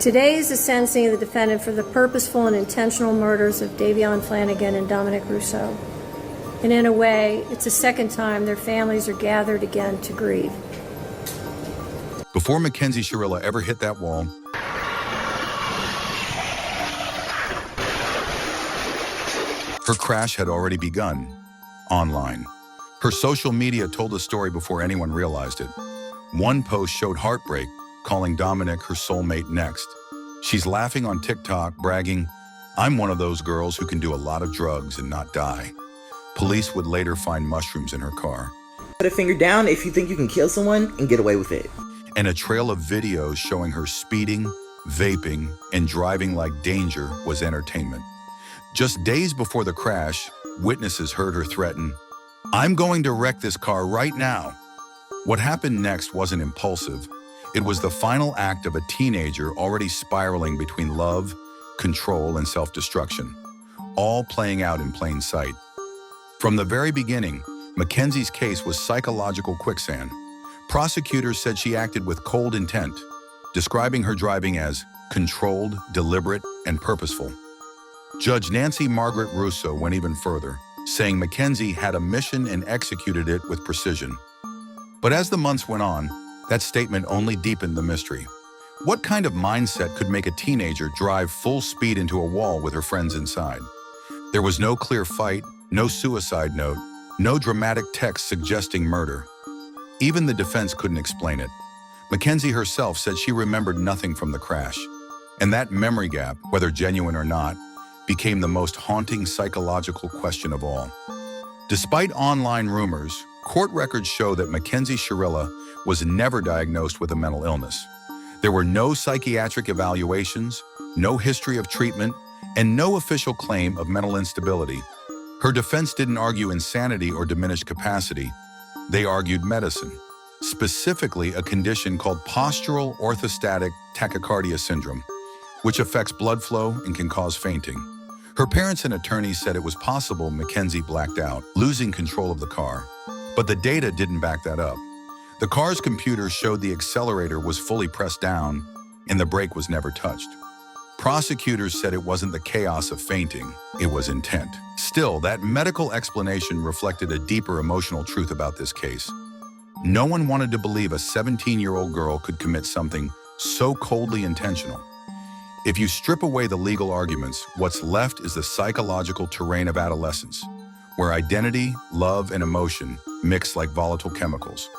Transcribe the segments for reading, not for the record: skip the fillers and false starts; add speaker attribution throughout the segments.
Speaker 1: Today is the sentencing of the defendant for the purposeful and intentional murders of Davion Flanagan and Dominic Rousseau. And in a way, it's the second time their families are gathered again to grieve.
Speaker 2: Before Mackenzie Shirilla ever hit that wall, her crash had already begun, online. Her social media told the story before anyone realized it. One post showed heartbreak, calling Dominic her soulmate next. She's laughing on TikTok, bragging, "I'm one of those girls who can do a lot of drugs and not die." Police would later find mushrooms in her car.
Speaker 3: Put a finger down if you think you can kill someone and get away with it.
Speaker 2: And a trail of videos showing her speeding, vaping, and driving like danger was entertainment. Just days before the crash, witnesses heard her threaten, "I'm going to wreck this car right now." What happened next wasn't impulsive. It was the final act of a teenager already spiraling between love, control, and self-destruction, all playing out in plain sight. From the very beginning, Mackenzie's case was psychological quicksand. Prosecutors said she acted with cold intent, describing her driving as controlled, deliberate, and purposeful. Judge Nancy Margaret Russo went even further, saying Mackenzie had a mission and executed it with precision. But as the months went on, that statement only deepened the mystery. What kind of mindset could make a teenager drive full speed into a wall with her friends inside? There was no clear fight, no suicide note, no dramatic text suggesting murder. Even the defense couldn't explain it. Mackenzie herself said she remembered nothing from the crash. And that memory gap, whether genuine or not, became the most haunting psychological question of all. Despite online rumors, court records show that Mackenzie Shirilla was never diagnosed with a mental illness. There were no psychiatric evaluations, no history of treatment, and no official claim of mental instability. Her defense didn't argue insanity or diminished capacity. They argued medicine, specifically a condition called postural orthostatic tachycardia syndrome, which affects blood flow and can cause fainting. Her parents and attorneys said it was possible Mackenzie blacked out, losing control of the car. But the data didn't back that up. The car's computer showed the accelerator was fully pressed down and the brake was never touched. Prosecutors said it wasn't the chaos of fainting, it was intent. Still, that medical explanation reflected a deeper emotional truth about this case. No one wanted to believe a 17-year-old girl could commit something so coldly intentional. If you strip away the legal arguments, what's left is the psychological terrain of adolescence, where identity, love, and emotion mix like volatile chemicals.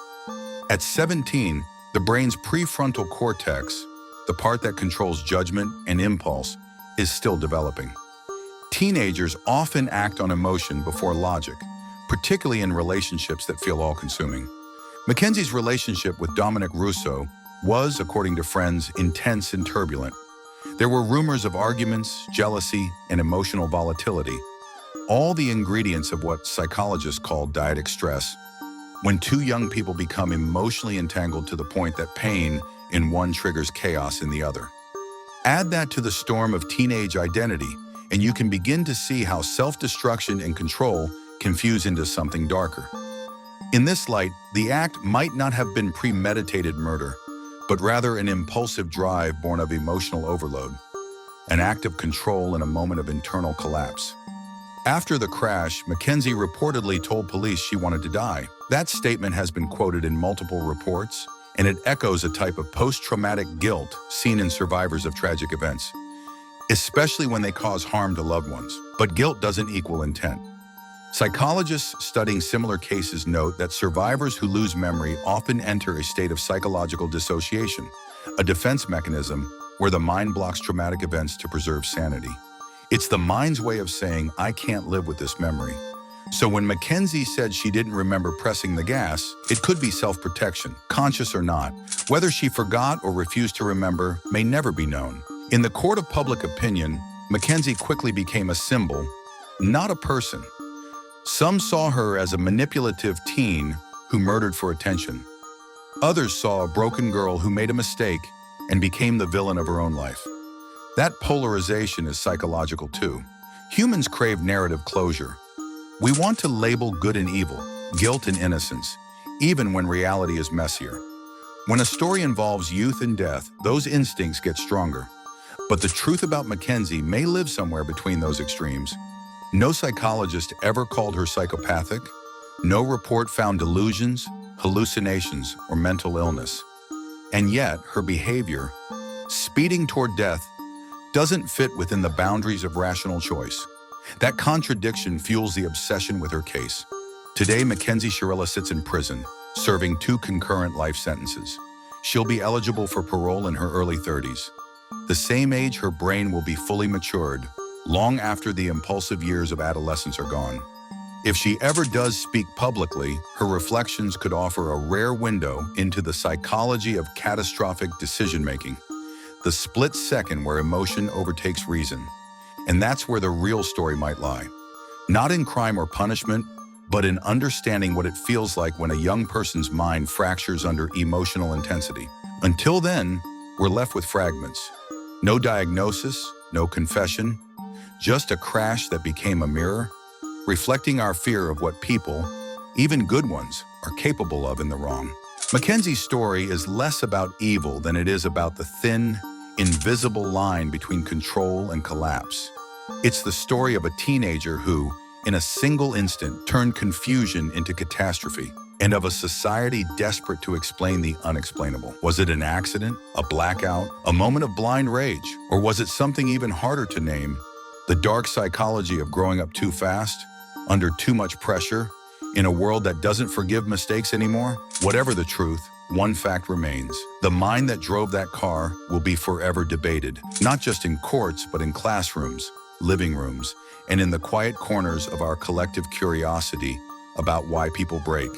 Speaker 2: At 17, the brain's prefrontal cortex, the part that controls judgment and impulse, is still developing. Teenagers often act on emotion before logic, particularly in relationships that feel all-consuming. Mackenzie's relationship with Dominic Rousseau was, according to friends, intense and turbulent. There were rumors of arguments, jealousy, and emotional volatility, all the ingredients of what psychologists call dyadic stress, when two young people become emotionally entangled to the point that pain in one triggers chaos in the other. Add that to the storm of teenage identity, and you can begin to see how self-destruction and control can fuse into something darker. In this light, the act might not have been premeditated murder, but rather an impulsive drive born of emotional overload, an act of control in a moment of internal collapse. After the crash, Mackenzie reportedly told police she wanted to die. That statement has been quoted in multiple reports, and it echoes a type of post-traumatic guilt seen in survivors of tragic events, especially when they cause harm to loved ones. But guilt doesn't equal intent. Psychologists studying similar cases note that survivors who lose memory often enter a state of psychological dissociation, a defense mechanism where the mind blocks traumatic events to preserve sanity. It's the mind's way of saying, "I can't live with this memory." So when Mackenzie said she didn't remember pressing the gas, it could be self-protection, conscious or not. Whether she forgot or refused to remember may never be known. In the court of public opinion, Mackenzie quickly became a symbol, not a person. Some saw her as a manipulative teen who murdered for attention. Others saw a broken girl who made a mistake and became the villain of her own life. That polarization is psychological too. Humans crave narrative closure. We want to label good and evil, guilt and innocence, even when reality is messier. When a story involves youth and death, those instincts get stronger. But the truth about Mackenzie may live somewhere between those extremes. No psychologist ever called her psychopathic. No report found delusions, hallucinations, or mental illness. And yet, her behavior, speeding toward death, doesn't fit within the boundaries of rational choice. That contradiction fuels the obsession with her case. Today, Mackenzie Shirilla sits in prison, serving 2 concurrent life sentences. She'll be eligible for parole in her early 30s, the same age her brain will be fully matured, long after the impulsive years of adolescence are gone. If she ever does speak publicly, her reflections could offer a rare window into the psychology of catastrophic decision-making, the split second where emotion overtakes reason. And that's where the real story might lie. Not in crime or punishment, but in understanding what it feels like when a young person's mind fractures under emotional intensity. Until then, we're left with fragments. No diagnosis, no confession, just a crash that became a mirror, reflecting our fear of what people, even good ones, are capable of in the wrong. Mackenzie's story is less about evil than it is about the thin, invisible line between control and collapse. It's the story of a teenager who, in a single instant, turned confusion into catastrophe, and of a society desperate to explain the unexplainable. Was it an accident, a blackout, a moment of blind rage, or was it something even harder to name? The dark psychology of growing up too fast, under too much pressure, in a world that doesn't forgive mistakes anymore? Whatever the truth, one fact remains. The mind that drove that car will be forever debated, not just in courts, but in classrooms, living rooms, and in the quiet corners of our collective curiosity about why people break.